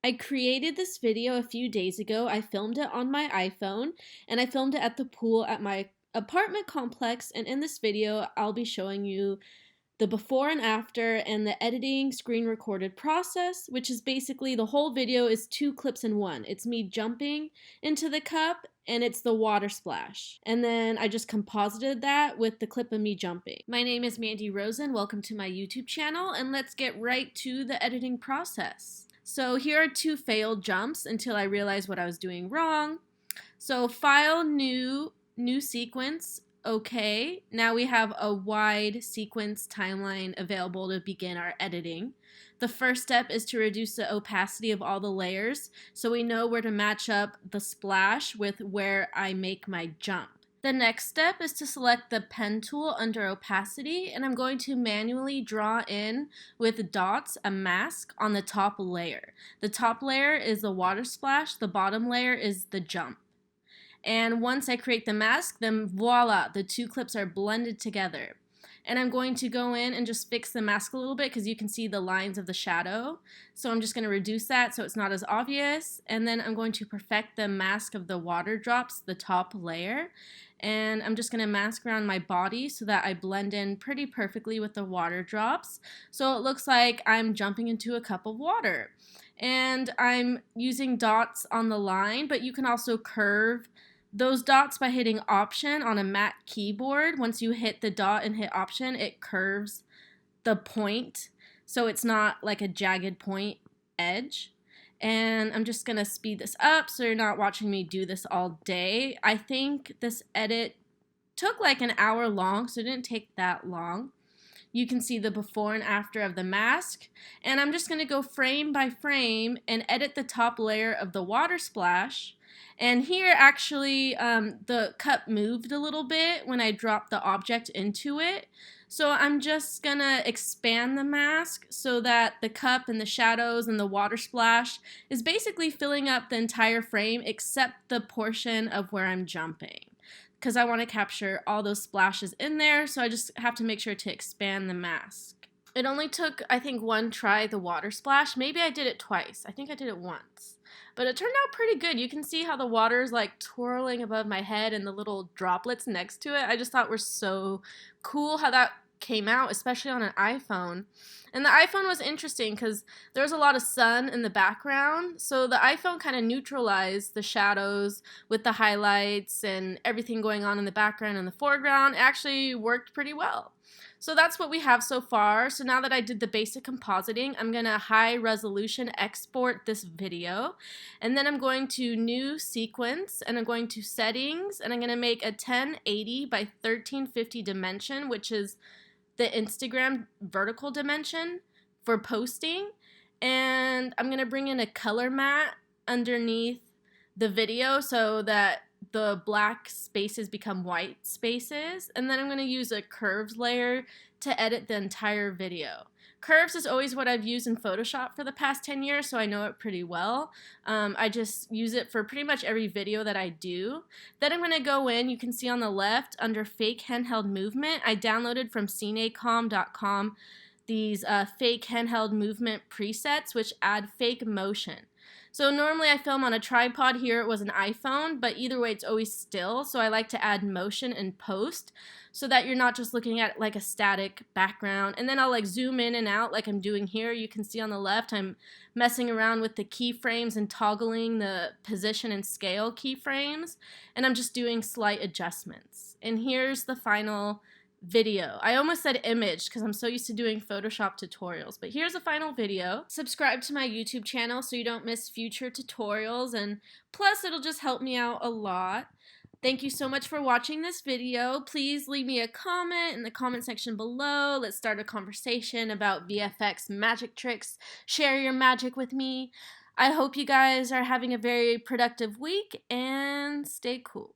I created this video a few days ago. I filmed it on my iPhone and I filmed it at the pool at my apartment complex, and in this video I'll be showing you the before and after and the editing screen recorded process, which is basically the whole video is 2 clips in one. It's me jumping into the cup and it's the water splash. And then I just composited that with the clip of me jumping. My name is Mandy Rosen. Welcome to my YouTube channel, and let's get right to the editing process. So here are 2 failed jumps until I realized what I was doing wrong. So file, new sequence. Okay, now we have a wide sequence timeline available to begin our editing. The first step is to reduce the opacity of all the layers so we know where to match up the splash with where I make my jump. The next step is to select the pen tool under opacity, and I'm going to manually draw in with dots a mask on the top layer. The top layer is the water splash, the bottom layer is the jump. And once I create the mask, then voila, the 2 clips are blended together. And I'm going to go in and just fix the mask a little bit because you can see the lines of the shadow. So I'm just going to reduce that so it's not as obvious. And then I'm going to perfect the mask of the water drops, the top layer. And I'm just going to mask around my body so that I blend in pretty perfectly with the water drops. So it looks like I'm jumping into a cup of water. And I'm using dots on the line, but you can also curve those dots by hitting Option on a Mac keyboard. Once you hit the dot and hit Option, it curves the point, so it's not like a jagged point edge. And I'm just gonna speed this up so you're not watching me do this all day. I think this edit took like an hour long, so it didn't take that long. You can see the before and after of the mask, and I'm just gonna go frame by frame and edit the top layer of the water splash. And here actually the cup moved a little bit when I dropped the object into it. So I'm just gonna expand the mask so that the cup and the shadows and the water splash is basically filling up the entire frame except the portion of where I'm jumping, because I want to capture all those splashes in there, so I just have to make sure to expand the mask. It only took, I think, 1 try, the water splash. Maybe I did it twice. I think I did it once. But it turned out pretty good. You can see how the water is like twirling above my head and the little droplets next to it. I just thought were so cool how that came out, especially on an iPhone. And the iPhone was interesting because there was a lot of sun in the background, so the iPhone kind of neutralized the shadows with the highlights and everything going on in the background and the foreground. It actually worked pretty well. So that's what we have so far. So now that I did the basic compositing, I'm going to high resolution export this video, and then I'm going to new sequence, and I'm going to settings, and I'm going to make a 1080 by 1350 dimension, which is the Instagram vertical dimension for posting. And I'm going to bring in a color matte underneath the video so that the black spaces become white spaces. And then I'm going to use a curves layer to edit the entire video. Curves is always what I've used in Photoshop for the past 10 years, so I know it pretty well. I just use it for pretty much every video that I do. Then I'm going to go in, you can see on the left, under fake handheld movement. I downloaded from cinecom.com these fake handheld movement presets, which add fake motion. So normally I film on a tripod. Here it was an iPhone, but either way it's always still, so I like to add motion in post so that you're not just looking at like a static background. And then I'll like zoom in and out like I'm doing here. You can see on the left I'm messing around with the keyframes and toggling the position and scale keyframes, and I'm just doing slight adjustments. And here's the final video. I almost said image because I'm so used to doing Photoshop tutorials, but here's the final video. Subscribe to my YouTube channel so you don't miss future tutorials, and plus it'll just help me out a lot. Thank you so much for watching this video. Please leave me a comment in the comment section below. Let's start a conversation about VFX magic tricks. Share your magic with me. I hope you guys are having a very productive week, and stay cool.